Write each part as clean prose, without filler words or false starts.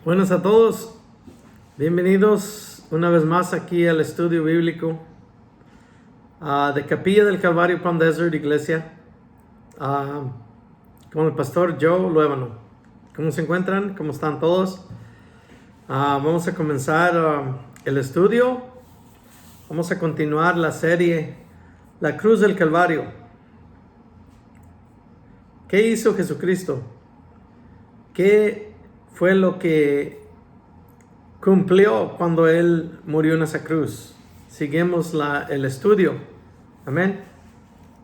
Buenas a todos, bienvenidos una vez más aquí al estudio bíblico de Capilla del Calvario Palm Desert Iglesia con el pastor Joe Luevano. ¿Cómo se encuentran? ¿Cómo están todos? Vamos a comenzar el estudio. Vamos a continuar la serie La Cruz del Calvario. ¿Qué hizo Jesucristo? ¿Qué fue lo que cumplió cuando Él murió en esa cruz? Seguimos el estudio. Amén.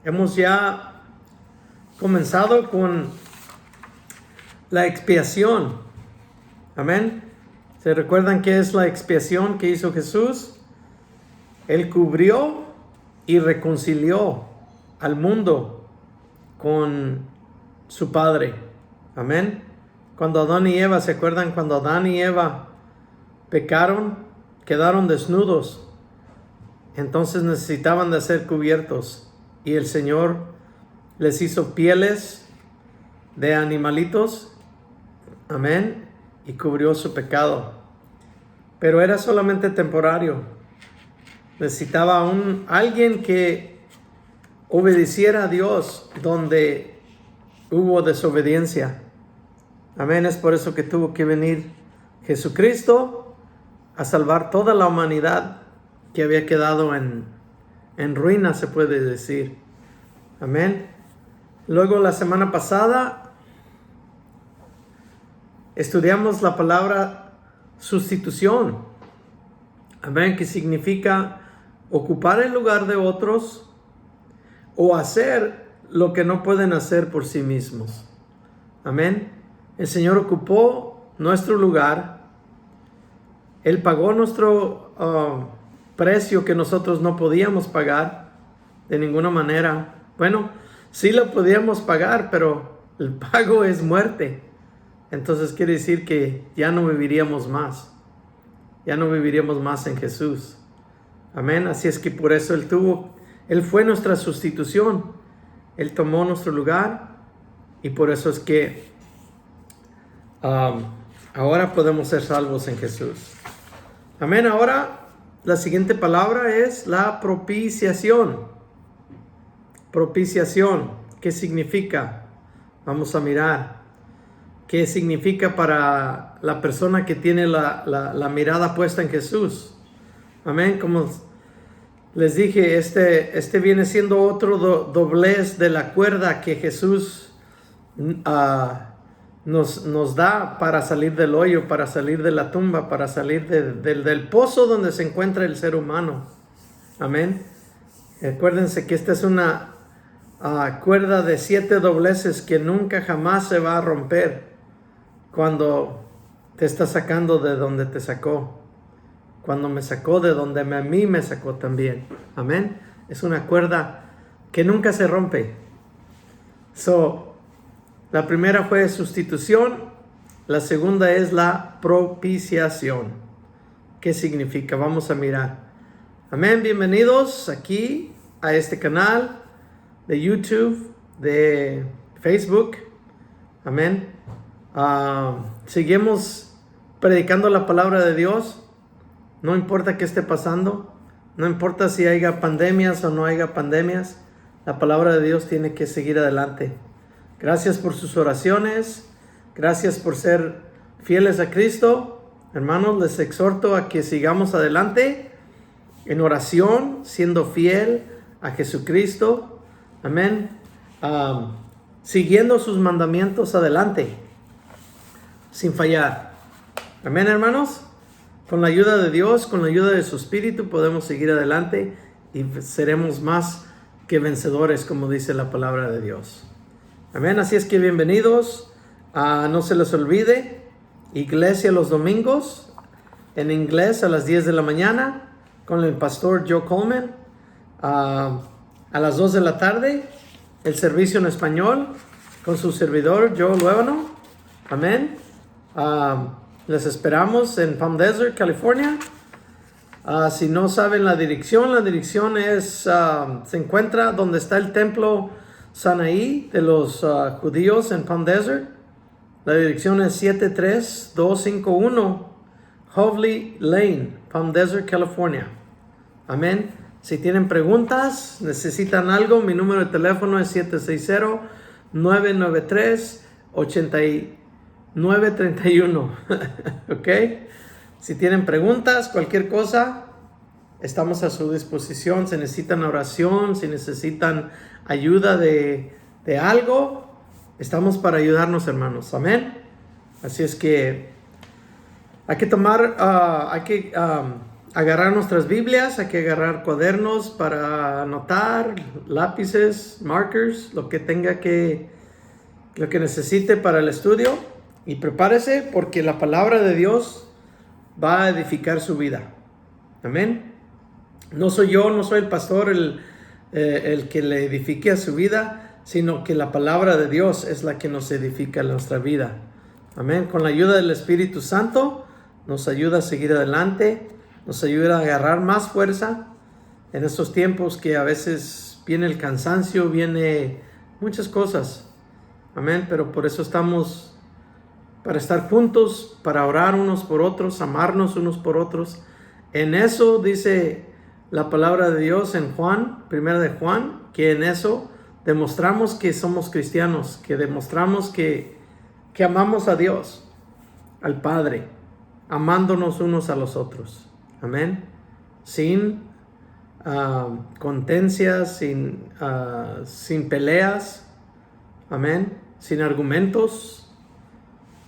Hemos ya comenzado con la expiación. Amén. ¿Se recuerdan qué es la expiación que hizo Jesús? Él cubrió y reconcilió al mundo con su Padre. Amén. Cuando Adán y Eva, ¿se acuerdan? Cuando Adán y Eva pecaron, quedaron desnudos. Entonces necesitaban de ser cubiertos. Y el Señor les hizo pieles de animalitos. Amén. Y cubrió su pecado. Pero era solamente temporario. Necesitaba alguien que obedeciera a Dios donde hubo desobediencia. Amén. Es por eso que tuvo que venir Jesucristo a salvar toda la humanidad que había quedado en ruina, se puede decir. Amén. Luego la semana pasada estudiamos la palabra sustitución. Amén. Que significa ocupar el lugar de otros o hacer lo que no pueden hacer por sí mismos. Amén. El Señor ocupó nuestro lugar. Él pagó nuestro precio que nosotros no podíamos pagar de ninguna manera. Bueno, sí lo podíamos pagar, pero el pago es muerte. Entonces quiere decir que ya no viviríamos más. Ya no viviríamos más en Jesús. Amén. Así es que por eso Él fue nuestra sustitución. Él tomó nuestro lugar y por eso es que ahora podemos ser salvos en Jesús. Amén. Ahora la siguiente palabra es la propiciación. Propiciación. ¿Qué significa? Vamos a mirar. ¿Qué significa para la persona que tiene la mirada puesta en Jesús? Amén. Como les dije, este viene siendo otro doblez de la cuerda que Jesús nos da para salir del hoyo, para salir de la tumba, para salir del pozo donde se encuentra el ser humano. Amén. Acuérdense que esta es una cuerda de 7 dobleces que nunca jamás se va a romper cuando te está sacando de donde te sacó. Cuando me sacó de donde a mí me sacó también. Amén. Es una cuerda que nunca se rompe. La primera fue sustitución. La segunda es la propiciación. ¿Qué significa? Vamos a mirar. Amén. Bienvenidos aquí a este canal de YouTube, de Facebook. Amén. Seguimos predicando la palabra de Dios. No importa qué esté pasando. No importa si haya pandemias o no haya pandemias. La palabra de Dios tiene que seguir adelante. Gracias por sus oraciones. Gracias por ser fieles a Cristo. Hermanos, les exhorto a que sigamos adelante en oración, siendo fiel a Jesucristo. Amén. Siguiendo sus mandamientos adelante, sin fallar. Amén, hermanos. Con la ayuda de Dios, con la ayuda de su Espíritu, podemos seguir adelante y seremos más que vencedores, como dice la palabra de Dios. Amén. Así es que bienvenidos. No se les olvide, iglesia los domingos, en inglés a las 10 de la mañana, con el pastor Joe Coleman. A las 2 de la tarde, el servicio en español, con su servidor Joe Luevano. Amén. Les esperamos en Palm Desert, California. Si no saben la dirección se encuentra donde está el templo Sanaí de los judíos en Palm Desert. La dirección es 73251 Hovey Lane, Palm Desert, California. Amén. Si tienen preguntas, necesitan algo, mi número de teléfono es 760-993-8931. ¿Ok? Si tienen preguntas, cualquier cosa, estamos a su disposición. Si necesitan oración, si necesitan ayuda de algo, estamos para ayudarnos, hermanos. Amén. Así es que hay que agarrar nuestras Biblias, hay que agarrar cuadernos para anotar, lápices, markers, lo que necesite para el estudio. Y prepárese porque la palabra de Dios va a edificar su vida. Amén. No soy yo, no soy el pastor el que le edifique a su vida, sino que la palabra de Dios es la que nos edifica en nuestra vida. Amén. Con la ayuda del Espíritu Santo nos ayuda a seguir adelante, nos ayuda a agarrar más fuerza en estos tiempos que a veces viene el cansancio, viene muchas cosas. Amén. Pero por eso estamos para estar juntos, para orar unos por otros, amarnos unos por otros. En eso dice la palabra de Dios en Juan, 1 de Juan, que en eso demostramos que somos cristianos, que demostramos que amamos a Dios, al Padre, amándonos unos a los otros. Amén. Sin contencias, sin peleas. Amén. Sin argumentos.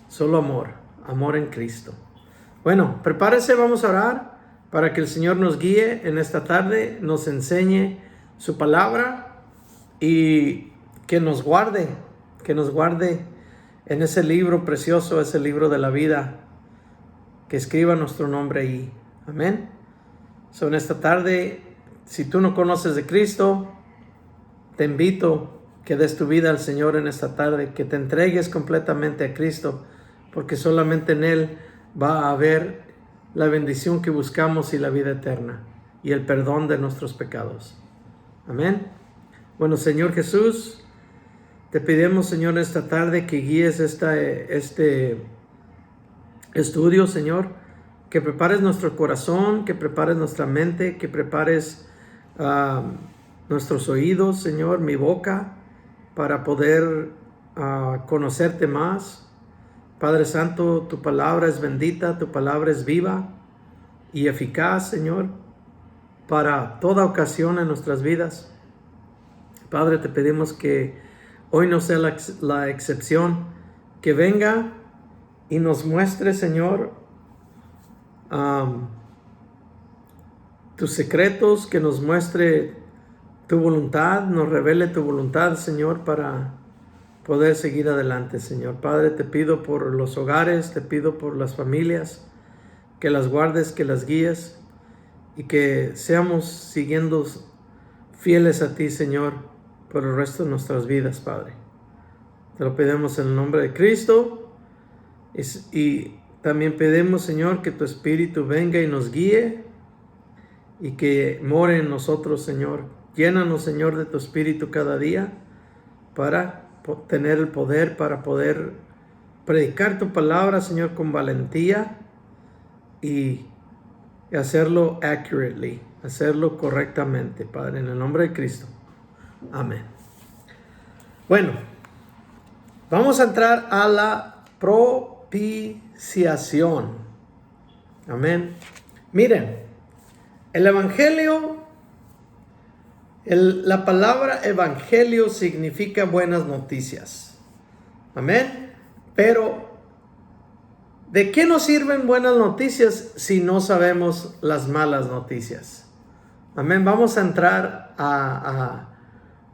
Solo amor en Cristo. Bueno, prepárese, vamos a orar para que el Señor nos guíe en esta tarde, nos enseñe su palabra y que nos guarde en ese libro precioso, ese libro de la vida, que escriba nuestro nombre ahí. Amén. En esta tarde, si tú no conoces de Cristo, te invito que des tu vida al Señor en esta tarde, que te entregues completamente a Cristo, porque solamente en Él va a haber la bendición que buscamos y la vida eterna y el perdón de nuestros pecados. Amén. Bueno, Señor Jesús, te pedimos, Señor, esta tarde que guíes este estudio, Señor, que prepares nuestro corazón, que prepares nuestra mente, que prepares nuestros oídos, Señor, mi boca, para poder conocerte más. Padre Santo, tu palabra es bendita, tu palabra es viva y eficaz, Señor, para toda ocasión en nuestras vidas. Padre, te pedimos que hoy no sea la excepción, que venga y nos muestre, Señor, tus secretos, que nos muestre tu voluntad, nos revele tu voluntad, Señor, para poder seguir adelante, Señor. Padre, te pido por los hogares, te pido por las familias, que las guardes, que las guíes y que seamos siguiendo fieles a ti, Señor, por el resto de nuestras vidas, Padre. Te lo pedimos en el nombre de Cristo y también pedimos, Señor, que tu Espíritu venga y nos guíe y que more en nosotros, Señor. Llénanos, Señor, de tu Espíritu cada día para tener el poder, para poder predicar tu palabra, Señor, con valentía y hacerlo accurately, hacerlo correctamente, Padre, en el nombre de Cristo. Amén. Bueno, vamos a entrar a la propiciación. Amén. Miren, el Evangelio, la palabra Evangelio significa buenas noticias. Amén. Pero, ¿de qué nos sirven buenas noticias si no sabemos las malas noticias? Amén. Vamos a entrar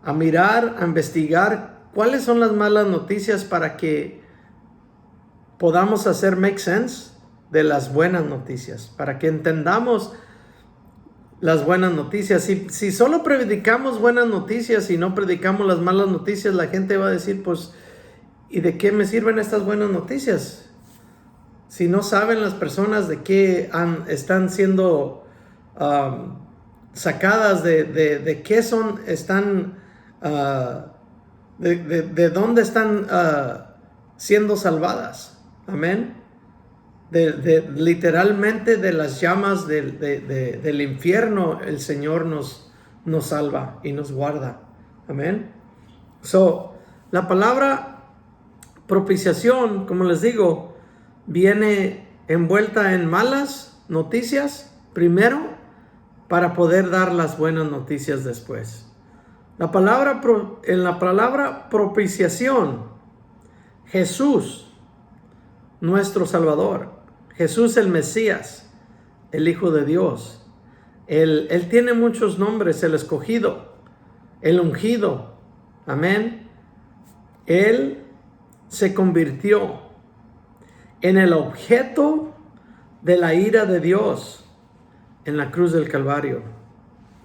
a mirar, a investigar cuáles son las malas noticias para que podamos hacer make sense de las buenas noticias, para que entendamos las buenas noticias. Si solo predicamos buenas noticias y no predicamos las malas noticias, la gente va a decir, pues, ¿y de qué me sirven estas buenas noticias? Si no saben las personas de qué están siendo sacadas, de qué están, de dónde están siendo salvadas. Amén. Literalmente de las llamas del infierno, el Señor nos salva y nos guarda. Amén. La palabra propiciación, como les digo, viene envuelta en malas noticias primero para poder dar las buenas noticias después. En la palabra propiciación, Jesús, nuestro Salvador, Jesús el Mesías, el Hijo de Dios. Él tiene muchos nombres: el escogido, el ungido. Amén. Él se convirtió en el objeto de la ira de Dios en la cruz del Calvario.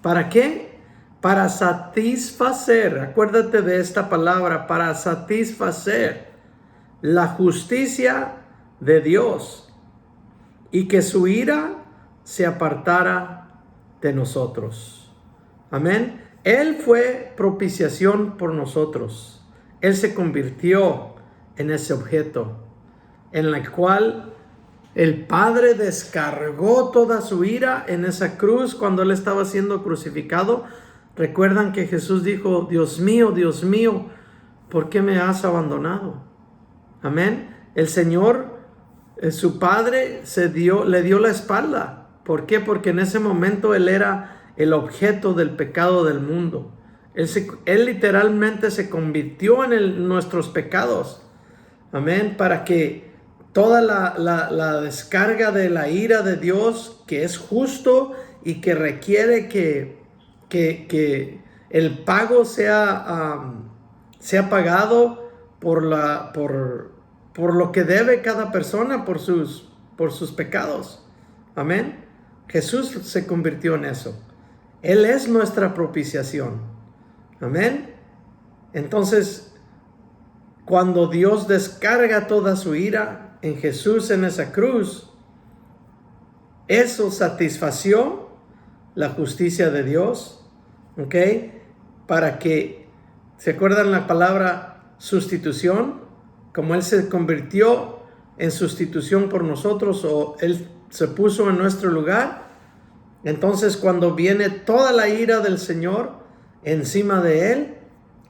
¿Para qué? Para satisfacer, acuérdate de esta palabra, para satisfacer la justicia de Dios y que su ira se apartara de nosotros. Amén. Él fue propiciación por nosotros. Él se convirtió en ese objeto en el cual el Padre descargó toda su ira en esa cruz cuando Él estaba siendo crucificado. Recuerdan que Jesús dijo: Dios mío, ¿por qué me has abandonado? Amén. El Señor, su Padre, le dio la espalda. ¿Por qué? Porque en ese momento Él era el objeto del pecado del mundo. Él literalmente se convirtió en nuestros pecados. Amén. Para que toda la descarga de la ira de Dios, que es justo y que requiere que el pago sea pagado por lo que debe cada persona por sus pecados. Amén. Jesús se convirtió en eso. Él es nuestra propiciación. Amén. Entonces, cuando Dios descarga toda su ira en Jesús en esa cruz, eso satisfació la justicia de Dios. ¿Ok? Para que, ¿se acuerdan la palabra sustitución? Como Él se convirtió en sustitución por nosotros, o Él se puso en nuestro lugar. Entonces, cuando viene toda la ira del Señor encima de Él,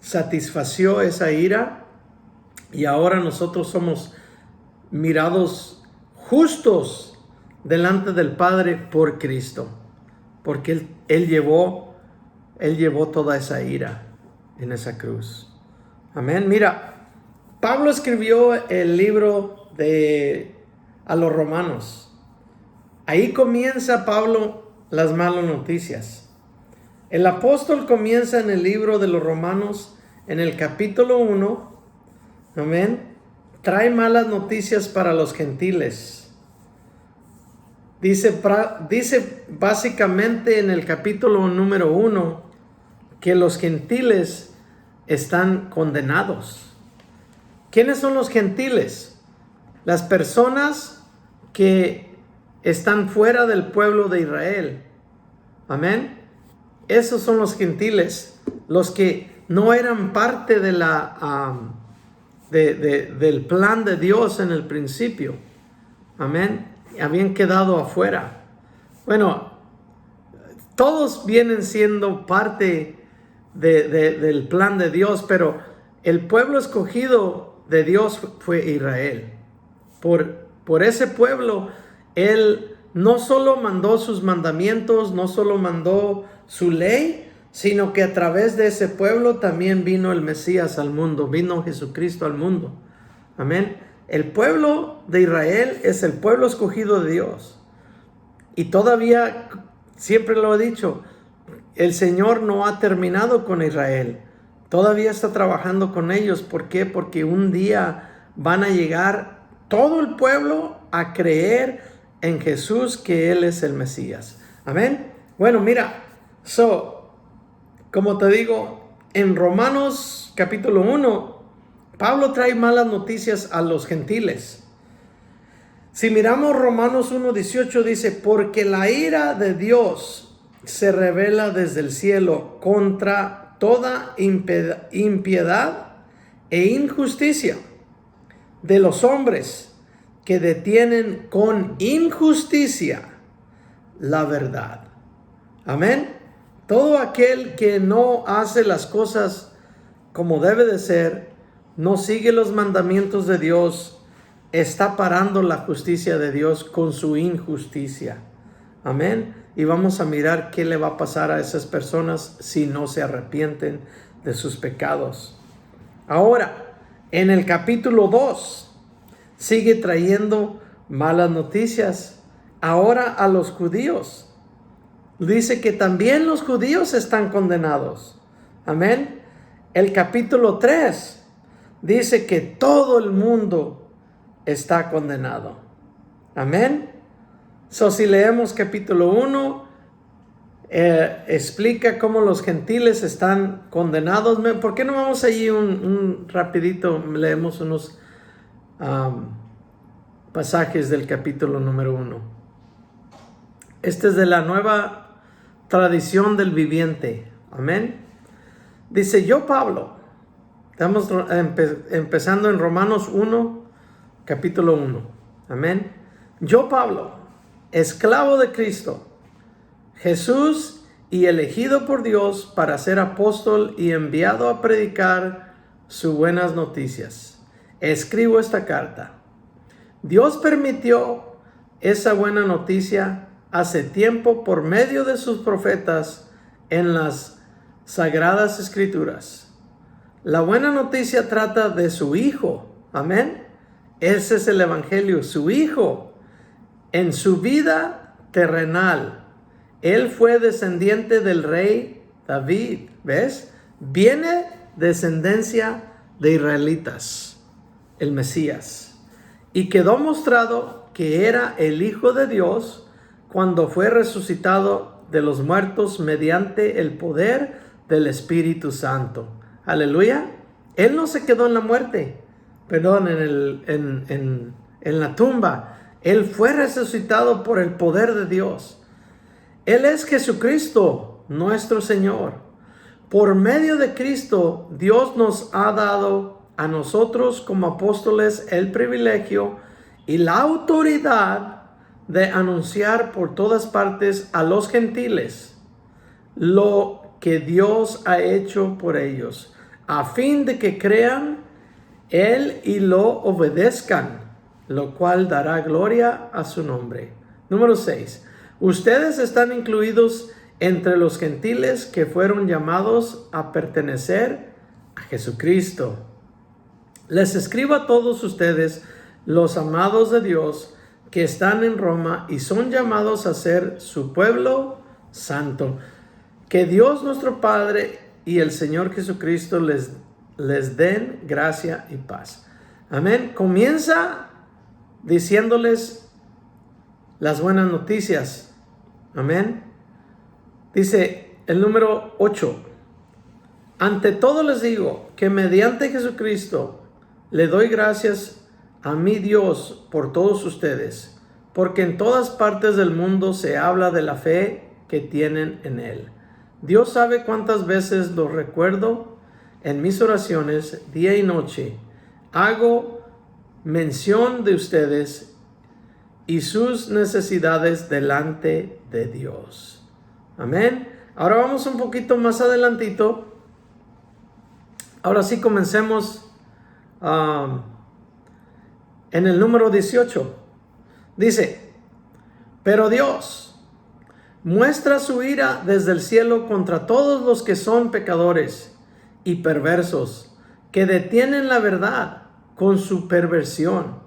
satisfació esa ira, y ahora nosotros somos mirados justos delante del Padre por Cristo, porque Él llevó toda esa ira en esa cruz. Amén. Mira, Pablo escribió el libro a los Romanos. Ahí comienza Pablo las malas noticias. El apóstol comienza en el libro de los Romanos, en el capítulo 1. Amén. Trae malas noticias para los gentiles. Dice básicamente en el capítulo número 1 que los gentiles están condenados. ¿Quiénes son los gentiles? Las personas que están fuera del pueblo de Israel. Amén. Esos son los gentiles, los que no eran parte de del plan de Dios en el principio. Amén. Habían quedado afuera. Bueno, todos vienen siendo parte del plan de Dios, pero el pueblo escogido de Dios fue Israel. Por ese pueblo, Él no solo mandó sus mandamientos, no solo mandó su ley, sino que a través de ese pueblo también vino el Mesías al mundo, vino Jesucristo al mundo. Amén. El pueblo de Israel es el pueblo escogido de Dios. Y todavía, siempre lo he dicho, el Señor no ha terminado con Israel. Todavía está trabajando con ellos. ¿Por qué? Porque un día van a llegar todo el pueblo a creer en Jesús, que Él es el Mesías. Amén. Bueno, mira, como te digo, en Romanos capítulo 1, Pablo trae malas noticias a los gentiles. Si miramos Romanos 1:18, dice: porque la ira de Dios se revela desde el cielo contra toda impiedad e injusticia de los hombres que detienen con injusticia la verdad. Amén. Todo aquel que no hace las cosas como debe de ser, no sigue los mandamientos de Dios, está parando la justicia de Dios con su injusticia. Amén. Y vamos a mirar qué le va a pasar a esas personas si no se arrepienten de sus pecados. Ahora, en el capítulo 2, sigue trayendo malas noticias. Ahora a los judíos. Dice que también los judíos están condenados. Amén. El capítulo 3 dice que todo el mundo está condenado. Amén. Si leemos capítulo 1, explica cómo los gentiles están condenados. ¿Por qué no vamos allí un rapidito? Leemos unos pasajes del capítulo número 1. Este es de la nueva tradición del viviente. Amén. Dice: yo, Pablo, estamos empezando en Romanos 1, capítulo 1. Amén. Yo, Pablo, esclavo de Cristo Jesús y elegido por Dios para ser apóstol y enviado a predicar sus buenas noticias, escribo esta carta. Dios permitió esa buena noticia hace tiempo por medio de sus profetas en las Sagradas Escrituras. La buena noticia trata de su Hijo. Amén. Ese es el Evangelio, su Hijo. En su vida terrenal, Él fue descendiente del rey David. ¿Ves? Viene descendencia de israelitas, el Mesías. Y quedó mostrado que era el Hijo de Dios cuando fue resucitado de los muertos mediante el poder del Espíritu Santo. Aleluya. Él no se quedó en la muerte, en la tumba. Él fue resucitado por el poder de Dios. Él es Jesucristo, nuestro Señor. Por medio de Cristo, Dios nos ha dado a nosotros como apóstoles el privilegio y la autoridad de anunciar por todas partes a los gentiles lo que Dios ha hecho por ellos, a fin de que crean Él y lo obedezcan, lo cual dará gloria a su nombre. Número 6. Ustedes están incluidos entre los gentiles que fueron llamados a pertenecer a Jesucristo. Les escribo a todos ustedes, los amados de Dios, que están en Roma y son llamados a ser su pueblo santo. Que Dios nuestro Padre y el Señor Jesucristo les den gracia y paz. Amén. Comienza diciéndoles las buenas noticias. Amén. Dice el número 8. Ante todo les digo que mediante Jesucristo le doy gracias a mi Dios por todos ustedes, porque en todas partes del mundo se habla de la fe que tienen en Él. Dios sabe cuántas veces los recuerdo en mis oraciones día y noche. Hago mención de ustedes y sus necesidades delante de Dios. Amén. Ahora vamos un poquito más adelantito. Ahora sí comencemos en el número 18. Dice: pero Dios muestra su ira desde el cielo contra todos los que son pecadores y perversos, que detienen la verdad con su perversión.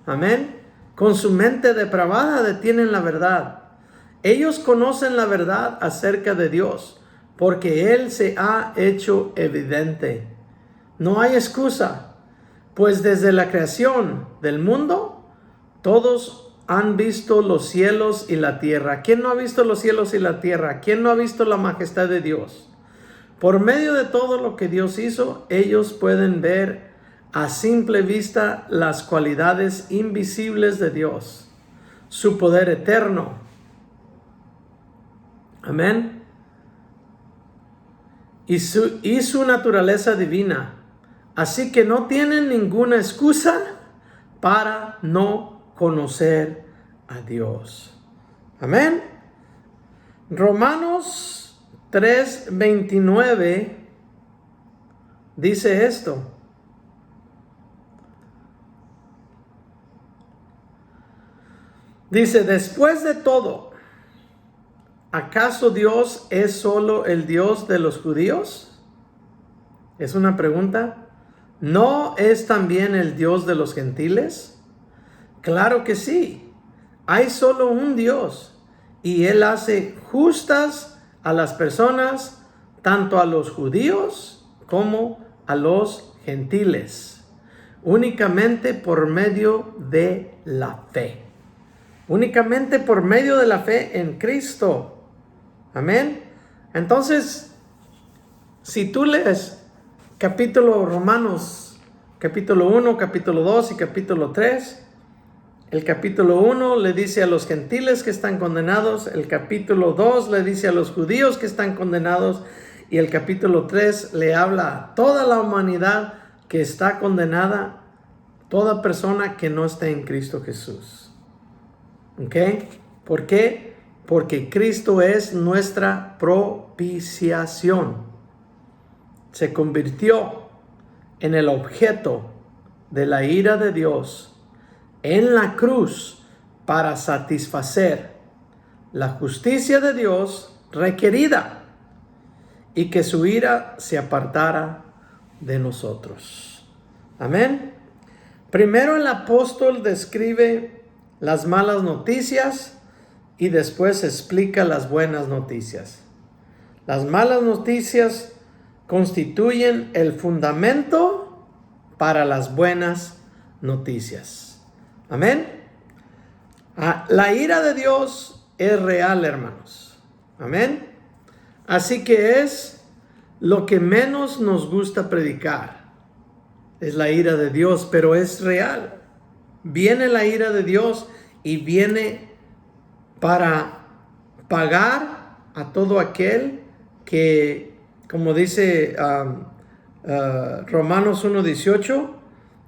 Amén. Con su mente depravada detienen la verdad. Ellos conocen la verdad acerca de Dios, porque Él se ha hecho evidente. No hay excusa, pues desde la creación del mundo, todos han visto los cielos y la tierra. ¿Quién no ha visto los cielos y la tierra? ¿Quién no ha visto la majestad de Dios? Por medio de todo lo que Dios hizo, ellos pueden ver a simple vista las cualidades invisibles de Dios, su poder eterno. Amén. Y su naturaleza divina. Así que no tienen ninguna excusa para no conocer a Dios. Amén. Romanos 3:29 dice esto. Dice, después de todo, ¿acaso Dios es solo el Dios de los judíos? Es una pregunta. ¿No es también el Dios de los gentiles? Claro que sí. Hay solo un Dios y Él hace justas a las personas, tanto a los judíos como a los gentiles, únicamente por medio de la fe. Únicamente por medio de la fe en Cristo. Amén. Entonces, si tú lees Romanos, capítulo 1, capítulo 2 y capítulo 3, el capítulo 1 le dice a los gentiles que están condenados, el capítulo 2 le dice a los judíos que están condenados, y el capítulo 3 le habla a toda la humanidad que está condenada, toda persona que no esté en Cristo Jesús. ¿Ok? ¿Por qué? Porque Cristo es nuestra propiciación. Se convirtió en el objeto de la ira de Dios en la cruz para satisfacer la justicia de Dios requerida y que su ira se apartara de nosotros. Amén. Primero el apóstol describe las malas noticias y después explica las buenas noticias. Las malas noticias constituyen el fundamento para las buenas noticias. Amén. La ira de Dios es real, hermanos. Amén. Así que es lo que menos nos gusta predicar. Es la ira de Dios, pero es real. Viene la ira de Dios y viene para pagar a todo aquel que, como dice Romanos 1:18,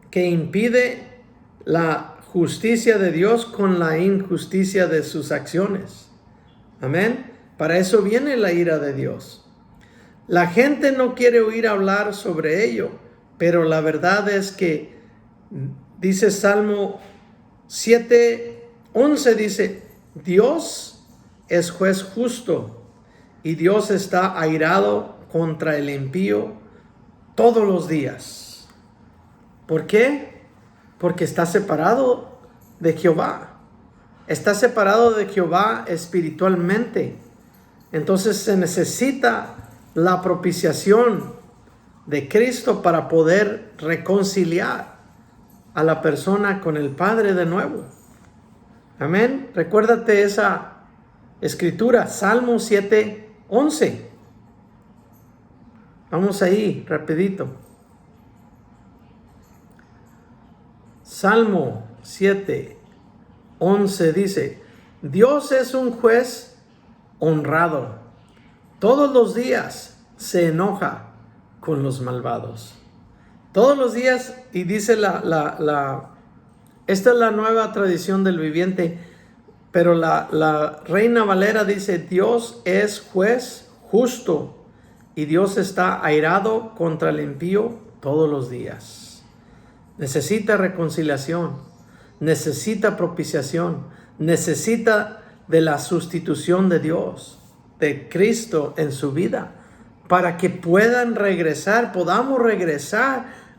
que impide la justicia de Dios con la injusticia de sus acciones. Amén. Para eso viene la ira de Dios. La gente no quiere oír hablar sobre ello, pero la verdad es que dice Salmo 7:11, dice, Dios es juez justo y Dios está airado contra el impío todos los días. ¿Por qué? Porque está separado de Jehová. Está separado de Jehová espiritualmente. Entonces se necesita la propiciación de Cristo para poder reconciliar a la persona con el Padre de nuevo. Amén. Recuérdate esa escritura, Salmo 7:11. Vamos ahí, rapidito. Salmo 7:11 dice, Dios es un juez honrado. Todos los días se enoja con los malvados. Todos los días, y dice esta es la nueva tradición del viviente, pero la Reina Valera dice, Dios es juez justo y Dios está airado contra el impío todos los días. Necesita reconciliación, necesita propiciación, necesita de la sustitución de Dios, de Cristo en su vida, para que podamos regresar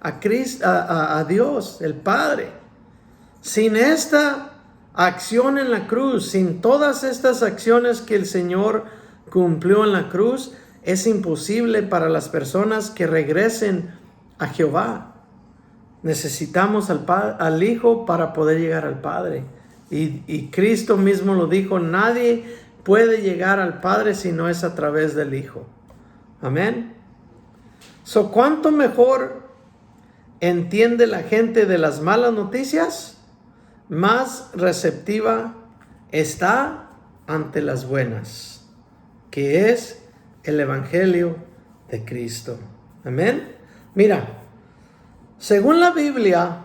a Cristo, a Dios, el Padre. Sin esta acción en la cruz, sin todas estas acciones que el Señor cumplió en la cruz, es imposible para las personas que regresen a Jehová. Necesitamos al Hijo para poder llegar al Padre. Y Cristo mismo lo dijo, nadie puede llegar al Padre si no es a través del Hijo. Amén. ¿Cuánto mejor entiende la gente de las malas noticias? Más receptiva está ante las buenas, que es el Evangelio de Cristo. Amén. Mira, según la Biblia,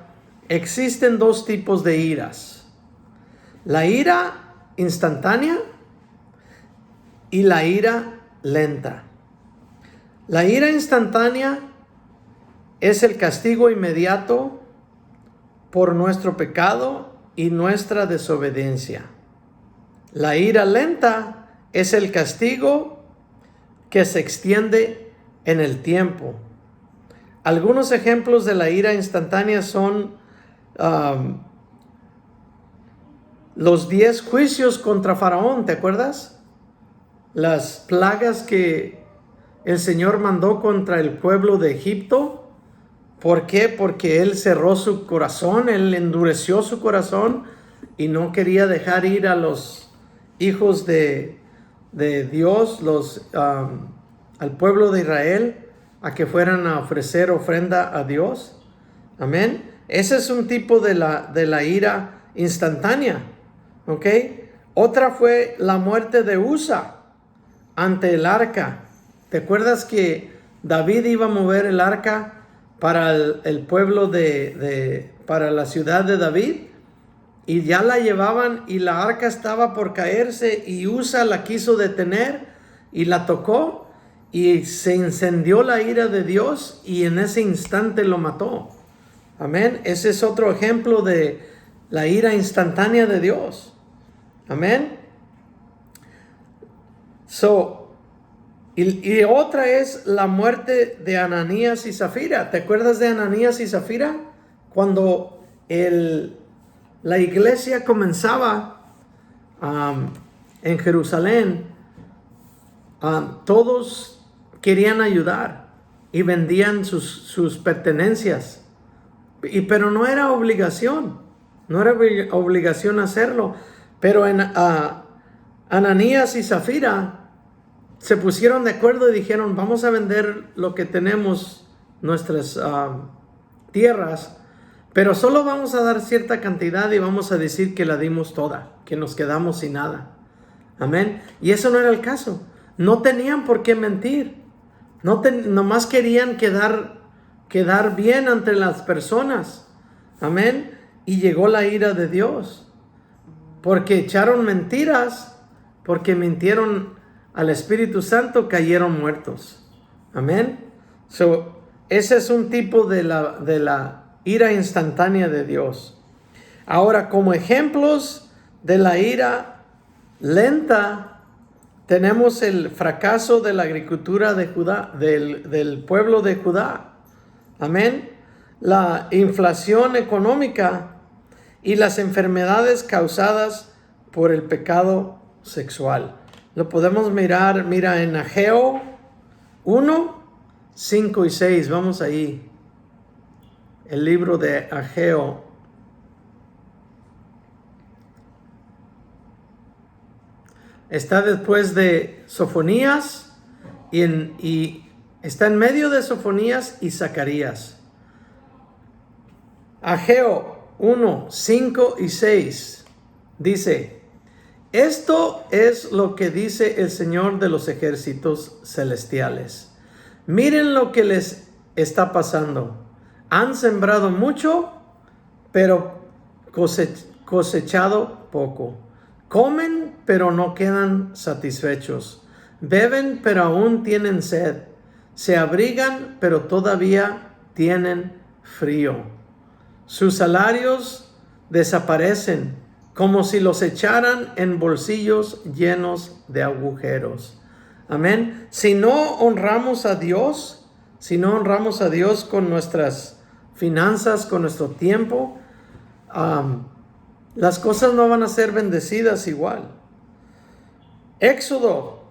existen dos tipos de iras. La ira instantánea y la ira lenta. La ira instantánea es el castigo inmediato por nuestro pecado y nuestra desobediencia. La ira lenta es el castigo que se extiende en el tiempo. Algunos ejemplos de la ira instantánea son los 10 juicios contra Faraón, ¿te acuerdas? Las plagas que el Señor mandó contra el pueblo de Egipto. ¿Por qué? Porque él cerró su corazón, él endureció su corazón y no quería dejar ir a los hijos de Dios, al pueblo de Israel, a que fueran a ofrecer ofrenda a Dios. Amén. Ese es un tipo de la ira instantánea. ¿Ok? Otra fue la muerte de Usa ante el arca. ¿Te acuerdas que David iba a mover el arca para el pueblo para la ciudad de David? Y ya la llevaban y la arca estaba por caerse y Usa la quiso detener y la tocó y se encendió la ira de Dios y en ese instante lo mató. Amén. Ese es otro ejemplo de la ira instantánea de Dios. Amén. Y otra es la muerte de Ananías y Zafira. ¿Te acuerdas de Ananías y Zafira? Cuando la iglesia comenzaba en Jerusalén, todos querían ayudar y vendían sus pertenencias. Pero no era obligación. No era obligación hacerlo. Pero Ananías y Zafira se pusieron de acuerdo y dijeron, vamos a vender lo que tenemos, nuestras tierras, pero solo vamos a dar cierta cantidad y vamos a decir que la dimos toda, que nos quedamos sin nada. Amén. Y eso no era el caso. No tenían por qué mentir. Nomás querían quedar bien ante las personas. Amén. Y llegó la ira de Dios. Porque echaron mentiras, porque mintieron al Espíritu Santo, cayeron muertos. Amén. Ese es un tipo de la ira instantánea de Dios. Ahora, como ejemplos de la ira lenta, tenemos el fracaso de la agricultura de Judá, del pueblo de Judá. Amén. La inflación económica y las enfermedades causadas por el pecado sexual. Lo podemos mirar, mira en Ageo 1, 5 y 6. Vamos ahí. El libro de Ageo. Está después de Sofonías y está en medio de Sofonías y Zacarías. Ageo 1, 5 y 6 dice: esto es lo que dice el Señor de los ejércitos celestiales. Miren lo que les está pasando. Han sembrado mucho, pero cosechado poco. Comen, pero no quedan satisfechos. Beben, pero aún tienen sed. Se abrigan, pero todavía tienen frío. Sus salarios desaparecen, como si los echaran en bolsillos llenos de agujeros. Amén. Si no honramos a Dios con nuestras finanzas, con nuestro tiempo, las cosas no van a ser bendecidas igual. Hecho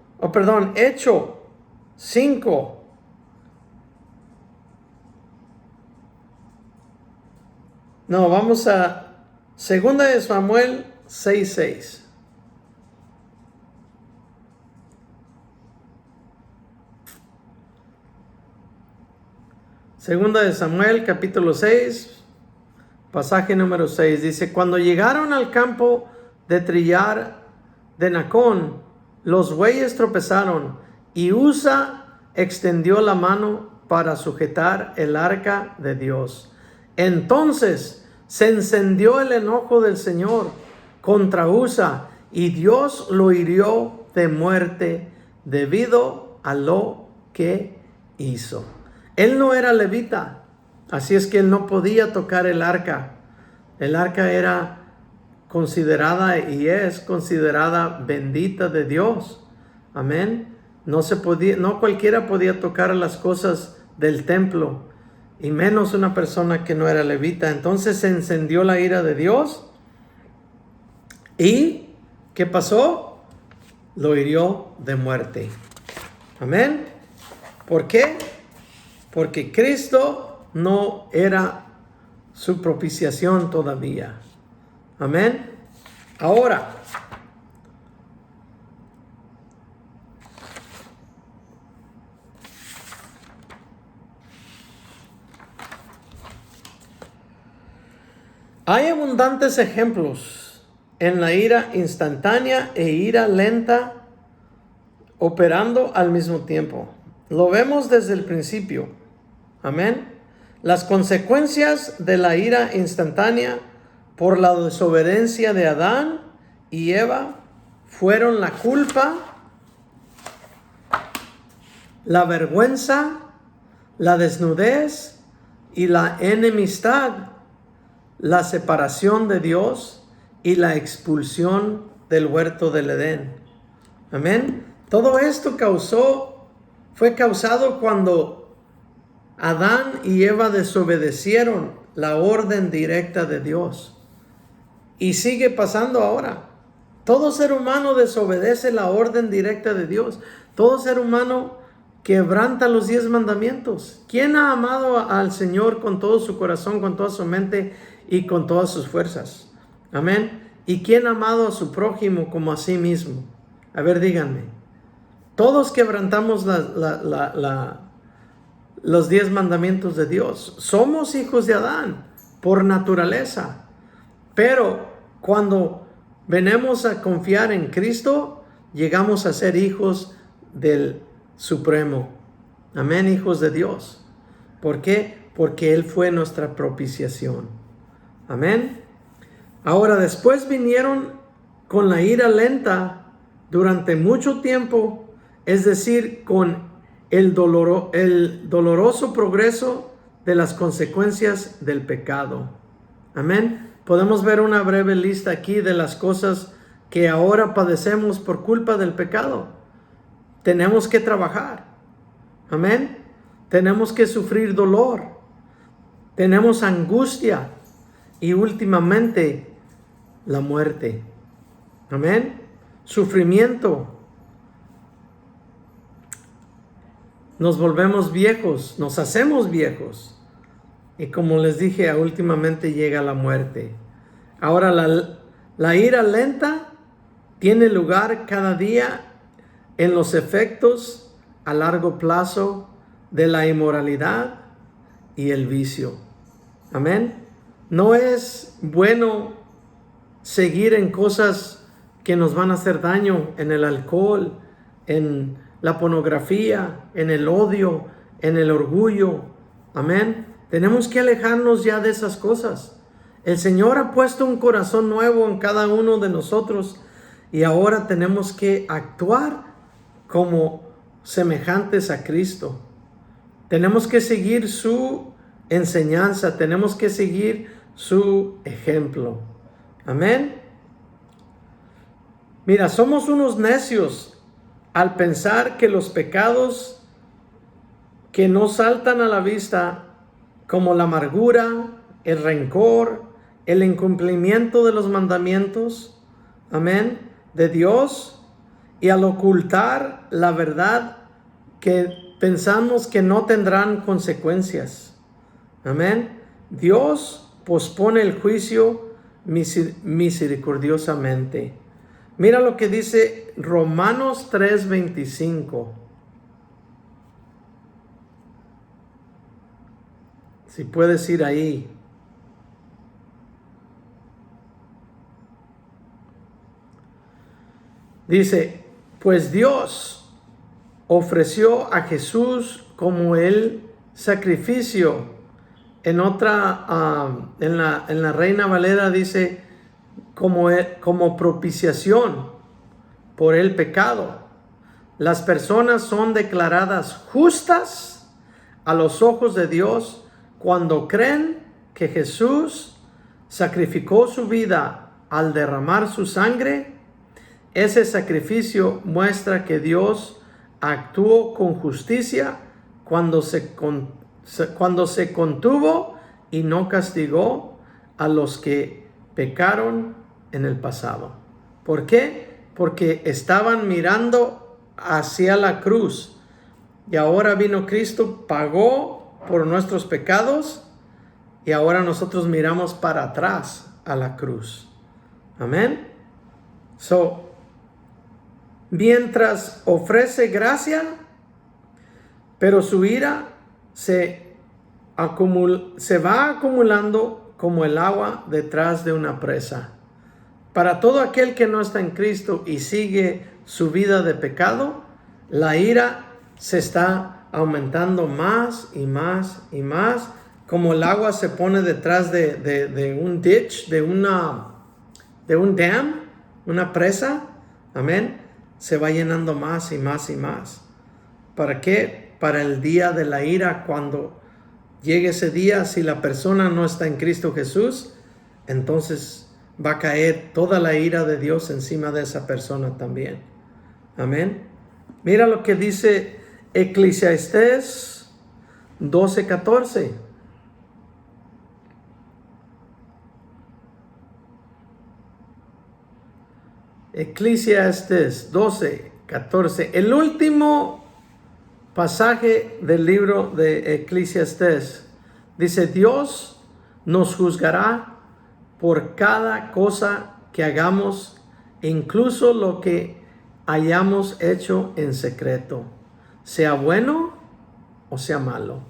5. No, vamos a 2 de Samuel 6:6. Segunda de Samuel, capítulo 6, pasaje número 6. Dice: cuando llegaron al campo de trillar de Nacón, los bueyes tropezaron y Usa extendió la mano para sujetar el arca de Dios. Entonces Se encendió el enojo del Señor contra Usa y Dios lo hirió de muerte debido a lo que hizo. Él no era levita, así es que él no podía tocar el arca. El arca era considerada y es considerada bendita de Dios. Amén. No cualquiera podía tocar las cosas del templo, y menos una persona que no era levita. Entonces se encendió la ira de Dios. ¿Y qué pasó? Lo hirió de muerte. Amén. ¿Por qué? Porque Cristo no era su propiciación todavía. Amén. Ahora, hay abundantes ejemplos en la ira instantánea e ira lenta operando al mismo tiempo. Lo vemos desde el principio. Amén. Las consecuencias de la ira instantánea por la desobediencia de Adán y Eva fueron la culpa, la vergüenza, la desnudez y la enemistad, la separación de Dios y la expulsión del huerto del Edén. Amén. Todo esto fue causado cuando Adán y Eva desobedecieron la orden directa de Dios. Y sigue pasando ahora. Todo ser humano desobedece la orden directa de Dios. Todo ser humano quebranta los 10 mandamientos. ¿Quién ha amado al Señor con todo su corazón, con toda su mente y con todas sus fuerzas? Amén. ¿Y quién ha amado a su prójimo como a sí mismo? A ver, díganme. Todos quebrantamos los 10 mandamientos de Dios. Somos hijos de Adán por naturaleza. Pero cuando venimos a confiar en Cristo, llegamos a ser hijos del Supremo. Amén, hijos de Dios. ¿Por qué? Porque Él fue nuestra propiciación. Amén. Ahora, después vinieron con la ira lenta durante mucho tiempo, es decir, con el doloroso progreso de las consecuencias del pecado. Amén. Podemos ver una breve lista aquí de las cosas que ahora padecemos por culpa del pecado. Tenemos que trabajar. Amén. Tenemos que sufrir dolor. Tenemos angustia. Y últimamente, la muerte. Amén. Sufrimiento. Nos volvemos viejos. Nos hacemos viejos. Y como les dije, últimamente llega la muerte. Ahora la ira lenta tiene lugar cada día en los efectos a largo plazo de la inmoralidad y el vicio. Amén. No es bueno seguir en cosas que nos van a hacer daño, en el alcohol, en la pornografía, en el odio, en el orgullo. Amén. Tenemos que alejarnos ya de esas cosas. El Señor ha puesto un corazón nuevo en cada uno de nosotros y ahora tenemos que actuar como semejantes a Cristo. Tenemos que seguir su enseñanza, tenemos que seguir su ejemplo. Amén. Mira, somos unos necios al pensar que los pecados que no saltan a la vista, como la amargura, el rencor, el incumplimiento de los mandamientos, amén, de Dios, y al ocultar la verdad que pensamos que no tendrán consecuencias. Amén. Dios pospone el juicio misericordiosamente. Mira lo que dice Romanos 3:25. Si puedes ir ahí. Dice, pues Dios ofreció a Jesús como el sacrificio En otra, en la Reina Valera dice como propiciación por el pecado. Las personas son declaradas justas a los ojos de Dios cuando creen que Jesús sacrificó su vida al derramar su sangre. Ese sacrificio muestra que Dios actuó con justicia cuando se contuvo y no castigó a los que pecaron en el pasado. ¿Por qué? Porque estaban mirando hacia la cruz y ahora vino Cristo, pagó por nuestros pecados y ahora nosotros miramos para atrás a la cruz. Amén. Mientras ofrece gracia, pero su ira se va acumulando como el agua detrás de una presa. Para todo aquel que no está en Cristo y sigue su vida de pecado, la ira se está aumentando más y más y más, como el agua se pone detrás de un ditch, de un dam, una presa. Amén. Se va llenando más y más y más. ¿Para qué? Para el día de la ira, cuando llegue ese día, si la persona no está en Cristo Jesús, entonces va a caer toda la ira de Dios encima de esa persona también. Amén. Mira lo que dice Eclesiastés 12:14. Eclesiastés 12:14. El último pasaje del libro de Eclesiastés dice: Dios nos juzgará por cada cosa que hagamos, incluso lo que hayamos hecho en secreto, sea bueno o sea malo.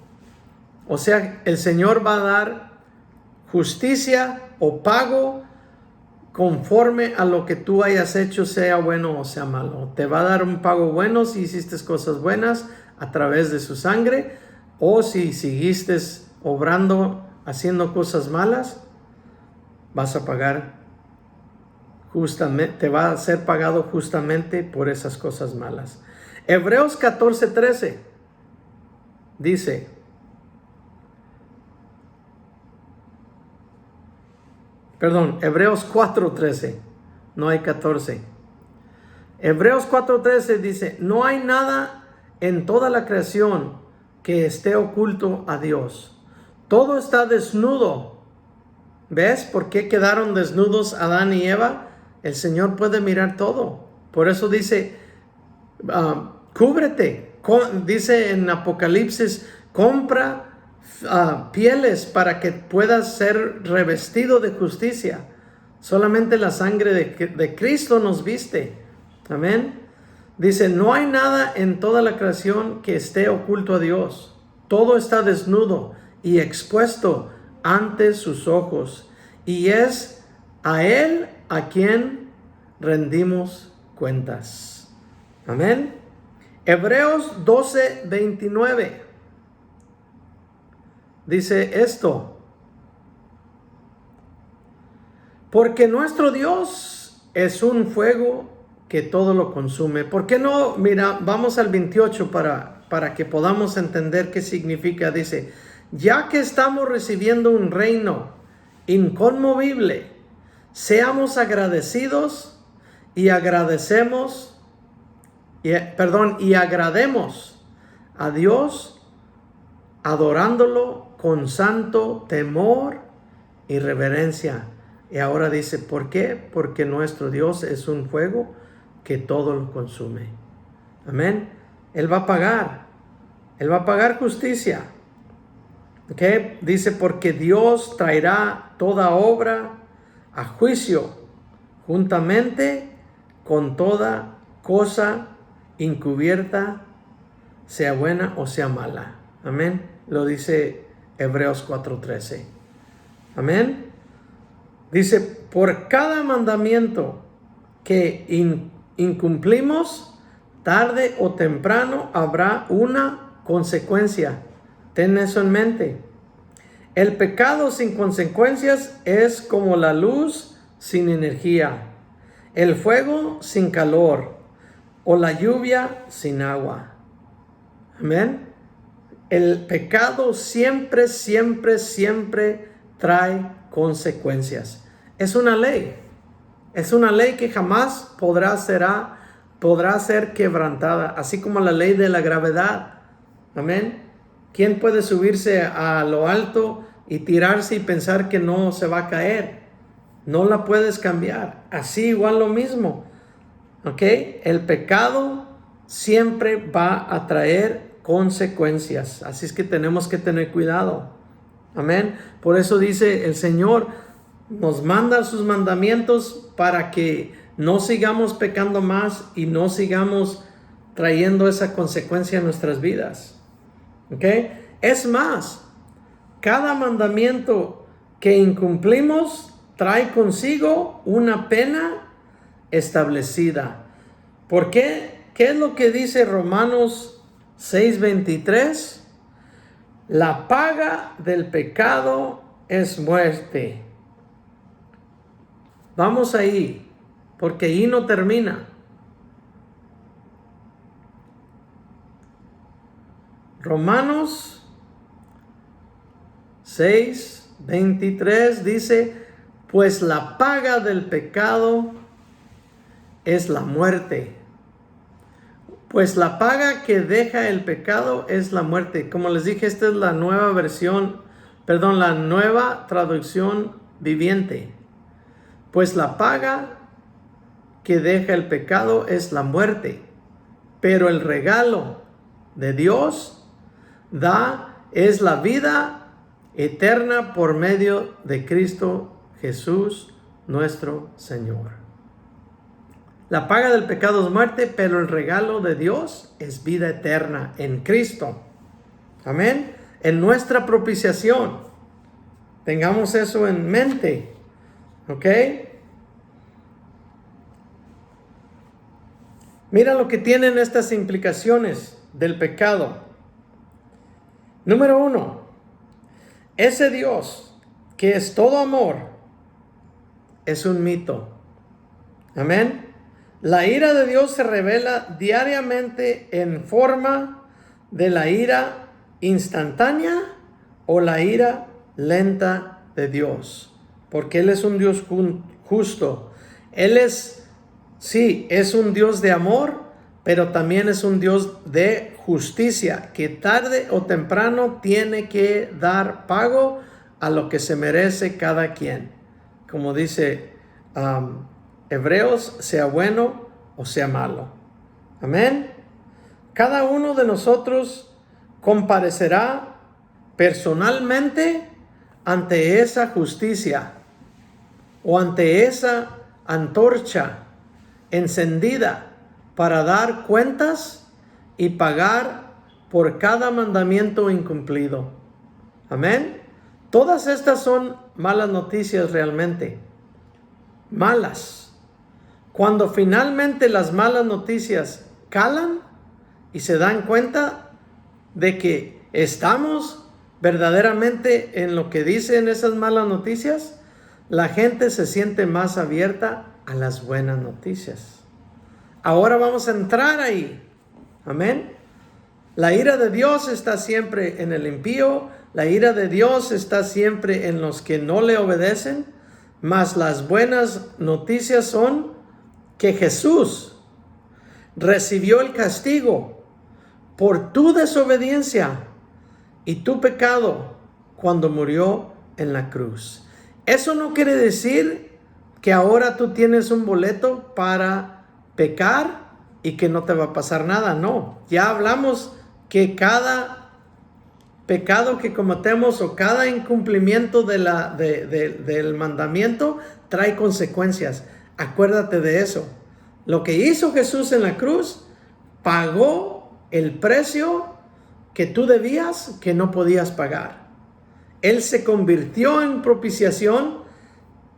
O sea, el Señor va a dar justicia o pago conforme a lo que tú hayas hecho, sea bueno o sea malo. Te va a dar un pago bueno si hiciste cosas buenas a través de su sangre, o si seguiste obrando, haciendo cosas malas, vas a pagar justamente, te va a ser pagado justamente por esas cosas malas. Hebreos 14:13 dice: Hebreos 4:13, no hay 14. Hebreos 4:13 dice: no hay nada en toda la creación que esté oculto a Dios. Todo está desnudo. ¿Ves por qué quedaron desnudos Adán y Eva? El Señor puede mirar todo. Por eso dice, cúbrete. Dice en Apocalipsis, compra pieles para que puedas ser revestido de justicia. Solamente la sangre de Cristo nos viste. Amén. Dice: no hay nada en toda la creación que esté oculto a Dios. Todo está desnudo y expuesto ante sus ojos, y es a Él a quien rendimos cuentas. Amén. Hebreos 12:29 dice esto: porque nuestro Dios es un fuego que todo lo consume. ¿Por qué no? Mira, vamos al 28 para que podamos entender qué significa. Dice: ya que estamos recibiendo un reino inconmovible, seamos agradecidos y agrademos a Dios, adorándolo con santo temor y reverencia. Y ahora dice: ¿por qué? Porque nuestro Dios es un fuego que todo lo consume. Amén. Él va a pagar. Él va a pagar justicia. ¿Okay? Dice: porque Dios traerá toda obra a juicio, juntamente con toda cosa encubierta, sea buena o sea mala. Amén. Lo dice Hebreos 4:13. Amén. Dice: por cada mandamiento que incumplimos, tarde o temprano habrá una consecuencia. Ten eso en mente. El pecado sin consecuencias es como la luz sin energía, el fuego sin calor o la lluvia sin agua. Amén. El pecado siempre, siempre, siempre trae consecuencias. Es una ley. Es una ley que jamás podrá ser quebrantada, así como la ley de la gravedad. Amén. ¿Quién puede subirse a lo alto y tirarse y pensar que no se va a caer? No la puedes cambiar. Así igual lo mismo. ¿Ok? El pecado siempre va a traer consecuencias. Así es que tenemos que tener cuidado. Amén. Por eso dice el Señor, nos manda sus mandamientos para que no sigamos pecando más y no sigamos trayendo esa consecuencia en nuestras vidas. ¿Ok? Es más, cada mandamiento que incumplimos trae consigo una pena establecida. ¿Por qué? ¿Qué es lo que dice Romanos 6:23? La paga del pecado es muerte. Vamos ahí, porque ahí no termina. Romanos 6:23 dice, pues la paga del pecado es la muerte. Pues la paga que deja el pecado es la muerte. Como les dije, esta es la nueva la nueva traducción viviente. Pues la paga que deja el pecado es la muerte. Pero el regalo de Dios es la vida eterna por medio de Cristo Jesús, nuestro Señor. La paga del pecado es muerte, pero el regalo de Dios es vida eterna en Cristo. Amén. En nuestra propiciación. Tengamos eso en mente. ¿Ok? Mira lo que tienen estas implicaciones del pecado. Número 1. Ese Dios que es todo amor es un mito. Amén. La ira de Dios se revela diariamente en forma de la ira instantánea o la ira lenta de Dios. Porque Él es un Dios justo. Él es un Dios de amor, pero también es un Dios de justicia, que tarde o temprano tiene que dar pago a lo que se merece cada quien. Como dice Hebreos, sea bueno o sea malo. Amén. Cada uno de nosotros comparecerá personalmente ante esa justicia o ante esa antorcha encendida para dar cuentas y pagar por cada mandamiento incumplido. Amén. Todas estas son malas noticias realmente. Malas. Cuando finalmente las malas noticias calan y se dan cuenta de que estamos verdaderamente en lo que dicen esas malas noticias, la gente se siente más abierta a las buenas noticias. Ahora vamos a entrar ahí. Amén. La ira de Dios está siempre en el impío. La ira de Dios está siempre en los que no le obedecen. Mas las buenas noticias son que Jesús recibió el castigo por tu desobediencia y tu pecado cuando murió en la cruz. Eso no quiere decir que ahora tú tienes un boleto para pecar y que no te va a pasar nada. No, ya hablamos que cada pecado que cometemos o cada incumplimiento del mandamiento trae consecuencias. Acuérdate de eso. Lo que hizo Jesús en la cruz pagó el precio que tú debías, que no podías pagar. Él se convirtió en propiciación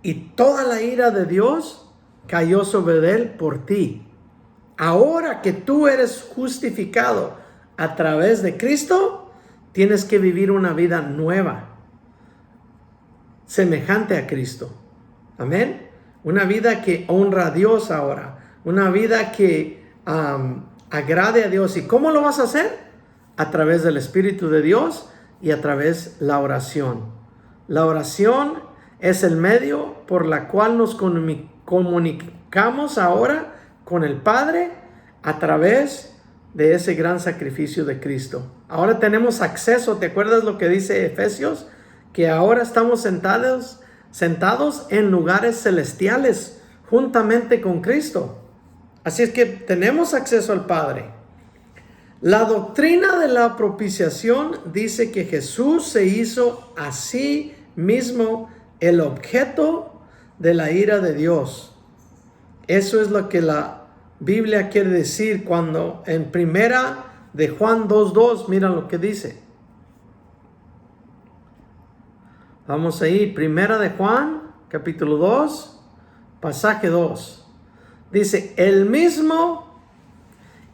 y toda la ira de Dios cayó sobre él por ti. Ahora que tú eres justificado a través de Cristo, tienes que vivir una vida nueva. semejante a Cristo. Amén. Una vida que honra a Dios ahora. Una vida que agrade a Dios. ¿Y cómo lo vas a hacer? A través del Espíritu de Dios y a través de la oración. La oración es el medio por la cual nos comunicamos ahora con el Padre a través de ese gran sacrificio de Cristo. Ahora tenemos acceso. ¿Te acuerdas lo que dice Efesios? Que ahora estamos sentados en lugares celestiales juntamente con Cristo. Así es que tenemos acceso al Padre. La doctrina de la propiciación dice que Jesús se hizo a sí mismo el objeto de la ira de Dios. Eso es lo que la Biblia quiere decir cuando en primera de Juan 2:2, mira lo que dice. Vamos ahí, primera de Juan, capítulo 2, pasaje 2. Dice, el mismo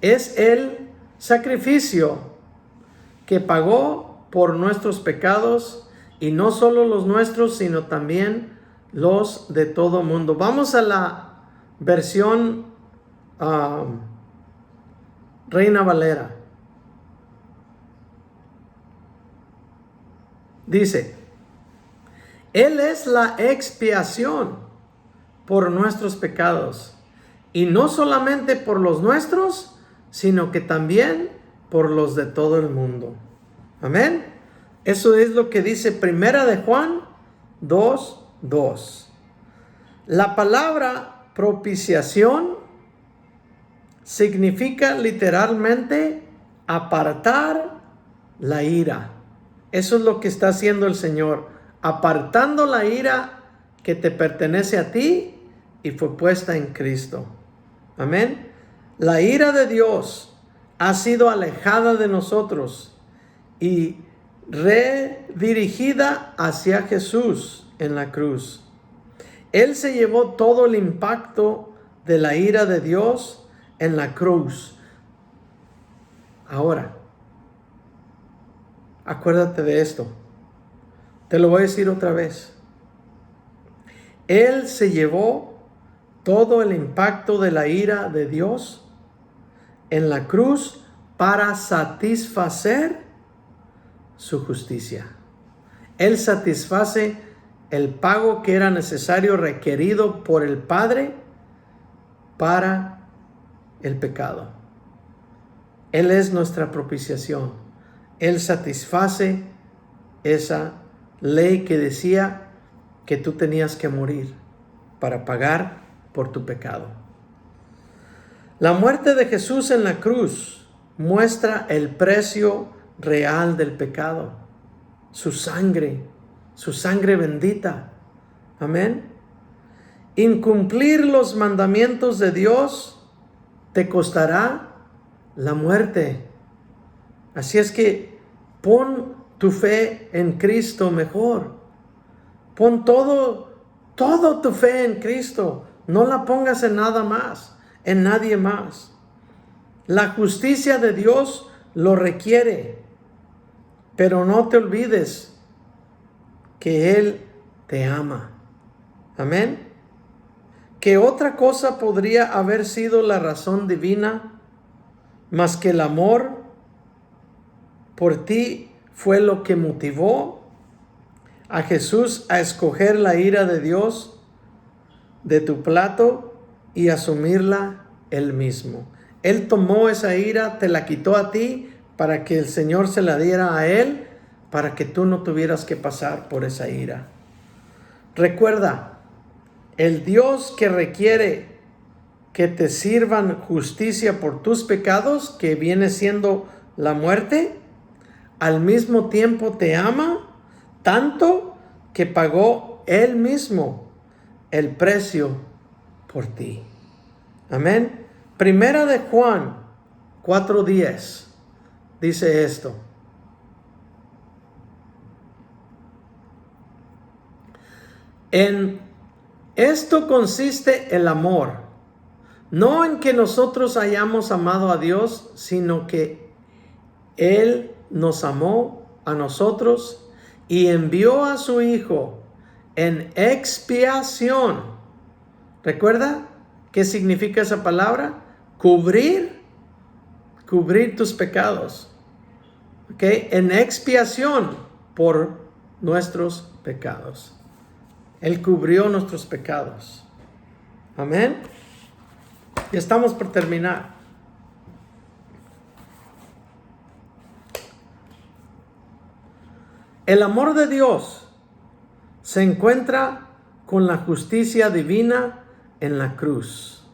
es el sacrificio que pagó por nuestros pecados, y no solo los nuestros, sino también los de todo mundo. Vamos a la versión Reina Valera. Dice, Él es la expiación por nuestros pecados, y no solamente por los nuestros, sino que también por los de todo el mundo. Amén. Eso es lo que dice primera de Juan 2:2. La palabra propiciación significa literalmente apartar la ira. Eso es lo que está haciendo el Señor, apartando la ira que te pertenece a ti y fue puesta en Cristo. Amén. La ira de Dios ha sido alejada de nosotros y redirigida hacia Jesús en la cruz. Él se llevó todo el impacto de la ira de Dios en la cruz. Ahora, acuérdate de esto. Te lo voy a decir otra vez. Él se llevó todo el impacto de la ira de Dios en la cruz para satisfacer su justicia. Él satisface el pago que era necesario, requerido por el Padre para el pecado. Él es nuestra propiciación. Él satisface esa ley que decía que tú tenías que morir para pagar por tu pecado. La muerte de Jesús en la cruz muestra el precio real del pecado. Su sangre bendita. Amén. Incumplir los mandamientos de Dios te costará la muerte. Así es que pon tu fe en Cristo mejor. Pon todo tu fe en Cristo. No la pongas en nada más, en nadie más. La justicia de Dios lo requiere, pero no te olvides que Él te ama. Amén. ¿Qué otra cosa podría haber sido la razón divina más que el amor por ti fue lo que motivó a Jesús a escoger la ira de Dios de tu plato y asumirla Él mismo? Él tomó esa ira, te la quitó a ti para que el Señor se la diera a Él, para que tú no tuvieras que pasar por esa ira. Recuerda, el Dios que requiere que te sirvan justicia por tus pecados, que viene siendo la muerte, al mismo tiempo te ama tanto que pagó Él mismo el precio por ti. Amén. Primera de Juan 4:10 dice esto. En esto consiste el amor, no en que nosotros hayamos amado a Dios, sino que Él nos amó a nosotros y envió a su Hijo en expiación. ¿Recuerda qué significa esa palabra? Cubrir tus pecados. ¿Ok? En expiación por nuestros pecados. Él cubrió nuestros pecados. Amén. Y estamos por terminar. El amor de Dios se encuentra con la justicia divina en la cruz.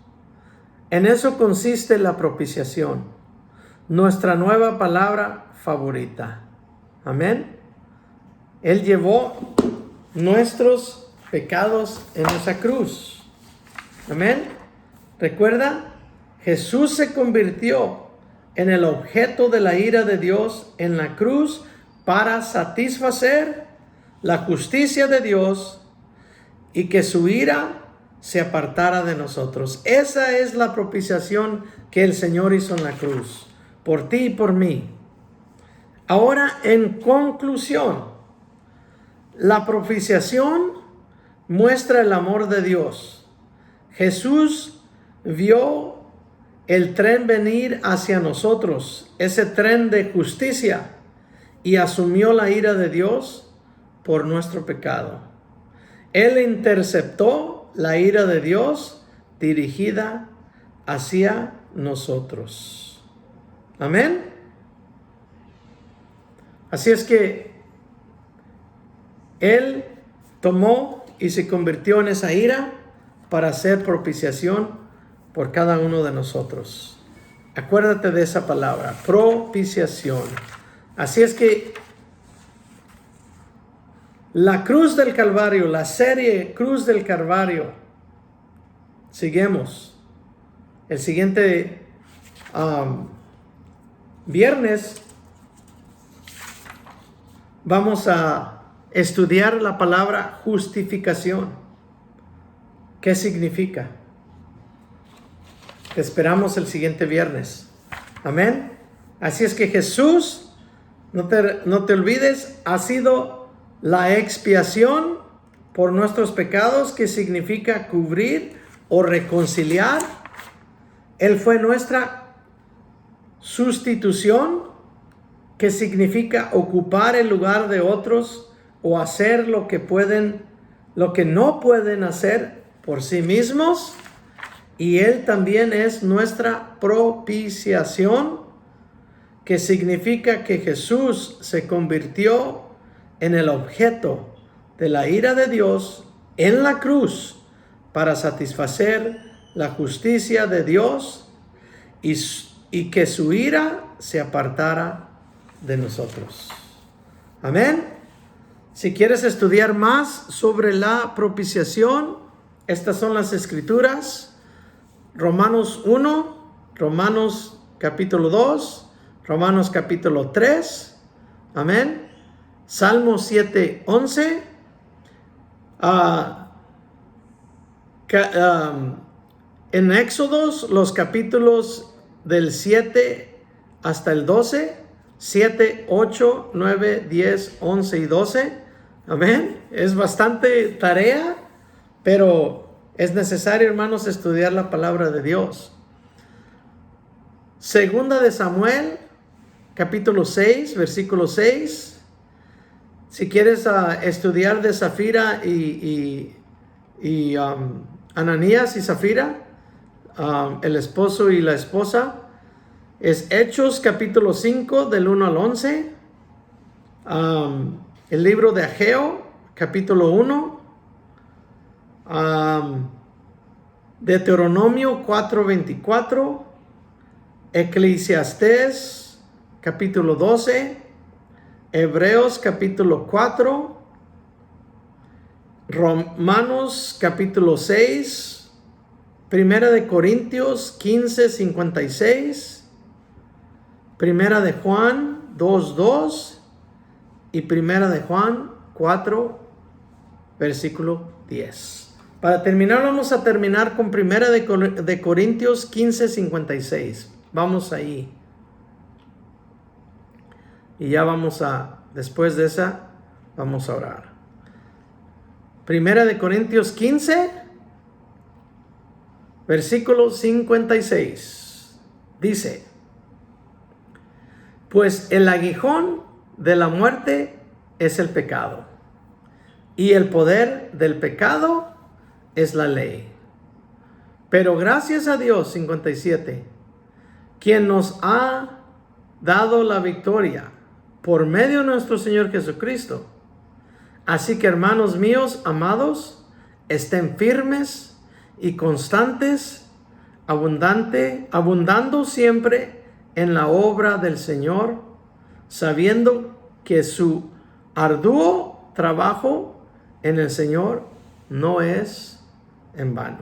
En eso consiste la propiciación, nuestra nueva palabra favorita. Amén. Él llevó nuestros pecados en esa cruz. Amén. Recuerda, Jesús se convirtió en el objeto de la ira de Dios en la cruz para satisfacer la justicia de Dios y que su ira se apartara de nosotros. Esa es la propiciación que el Señor hizo en la cruz, por ti y por mí. Ahora, en conclusión, la propiciación muestra el amor de Dios. Jesús vio el tren venir hacia nosotros, ese tren de justicia, y asumió la ira de Dios por nuestro pecado. Él interceptó la ira de Dios dirigida hacia nosotros. Amén. Así es que Él tomó y se convirtió en esa ira para hacer propiciación por cada uno de nosotros. Acuérdate de esa palabra, propiciación. Así es que la cruz del Calvario, la serie Cruz del Calvario, seguimos. El siguiente viernes vamos a estudiar la palabra justificación. ¿Qué significa? Te esperamos el siguiente viernes. Amén. Así es que Jesús, no te olvides, ha sido la expiación por nuestros pecados, que significa cubrir o reconciliar. Él fue nuestra sustitución, que significa ocupar el lugar de otros o hacer lo que no pueden hacer por sí mismos. Y Él también es nuestra propiciación, que significa que Jesús se convirtió en el objeto de la ira de Dios en la cruz para satisfacer la justicia de Dios y que su ira se apartara de nosotros. Amén. Si quieres estudiar más sobre la propiciación, estas son las escrituras: Romanos 1, Romanos capítulo 2, Romanos capítulo 3, amén. Salmo 7, 11, en Éxodos los capítulos del 7 hasta el 12, 7, 8, 9, 10, 11 y 12, amén. Es bastante tarea, pero es necesario, hermanos, estudiar la palabra de Dios. Segunda de Samuel, capítulo 6, versículo 6. Si quieres estudiar de Zafira y Ananías y Zafira, el esposo y la esposa, es Hechos capítulo 5 del 1 al 11. El libro de Ageo, capítulo 1. Deuteronomio 4:24, Eclesiastés capítulo 12, Hebreos capítulo 4, Romanos capítulo 6, Primera de Corintios 15:56, Primera de Juan 2:2 y Primera de Juan 4, versículo 10. Para terminar, vamos a terminar con Primera de Corintios 15:56. Vamos ahí. Y ya después de esa, vamos a orar. Primera de Corintios 15, versículo 56. Dice: pues el aguijón de la muerte es el pecado, y el poder del pecado es la ley. Pero gracias a Dios, 57, quien nos ha dado la victoria por medio de nuestro Señor Jesucristo. Así que, hermanos míos, amados, estén firmes y constantes, abundando siempre en la obra del Señor, sabiendo que su arduo trabajo en el Señor no es en vano.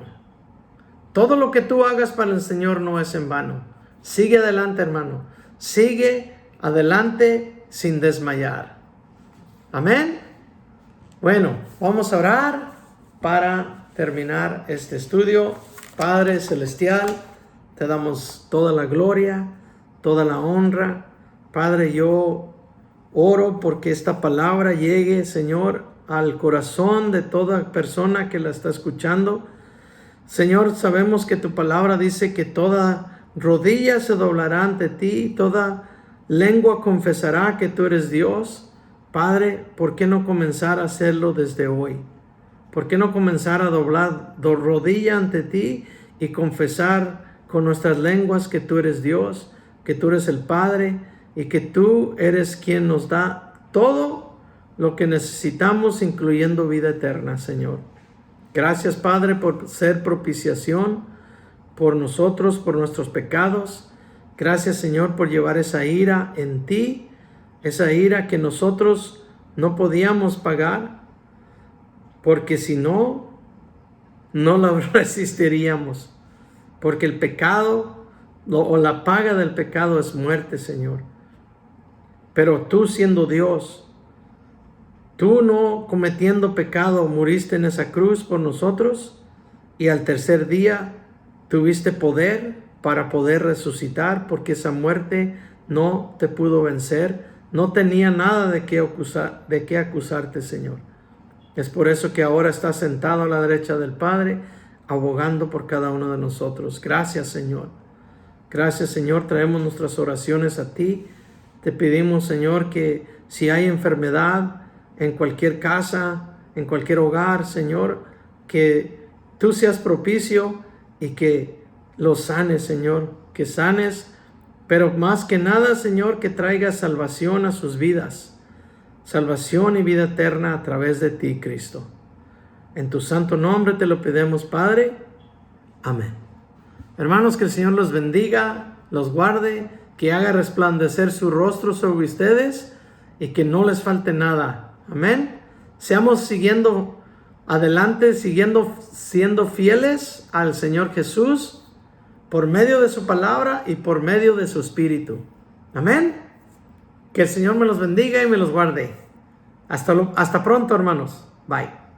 Todo lo que tú hagas para el Señor no es en vano. Sigue adelante, hermano. Sigue adelante sin desmayar. Amén. Bueno, vamos a orar para terminar este estudio. Padre Celestial, te damos toda la gloria, toda la honra. Padre, yo oro porque esta palabra llegue, Señor, al corazón de toda persona que la está escuchando. Señor, sabemos que tu palabra dice que toda rodilla se doblará ante ti, toda lengua confesará que tú eres Dios. Padre, ¿por qué no comenzar a hacerlo desde hoy? ¿Por qué no comenzar a doblar rodilla ante ti y confesar con nuestras lenguas que tú eres Dios, que tú eres el Padre y que tú eres quien nos da todo lo que necesitamos, incluyendo vida eterna, Señor? Gracias, Padre, por ser propiciación por nosotros, por nuestros pecados. Gracias, Señor, por llevar esa ira en ti, esa ira que nosotros no podíamos pagar, porque si no, no la resistiríamos, porque el pecado o la paga del pecado es muerte, Señor. Pero tú, siendo Dios, tú no cometiendo pecado, muriste en esa cruz por nosotros, y al tercer día tuviste poder para poder resucitar, porque esa muerte no te pudo vencer, no tenía nada de qué acusarte, Señor. Es por eso que ahora estás sentado a la derecha del Padre, abogando por cada uno de nosotros. Gracias, Señor. Gracias, Señor. Traemos nuestras oraciones a ti. Te pedimos, Señor, que si hay enfermedad en cualquier casa, en cualquier hogar, Señor, que tú seas propicio y que los sanes, Señor, que sanes, pero más que nada, Señor, que traigas salvación a sus vidas, salvación y vida eterna a través de ti, Cristo. En tu santo nombre te lo pedimos, Padre. Amén. Hermanos, que el Señor los bendiga, los guarde, que haga resplandecer su rostro sobre ustedes y que no les falte nada. Amén. Seamos siguiendo adelante, siendo fieles al Señor Jesús por medio de su palabra y por medio de su espíritu. Amén. Que el Señor me los bendiga y me los guarde. Hasta pronto, hermanos. Bye.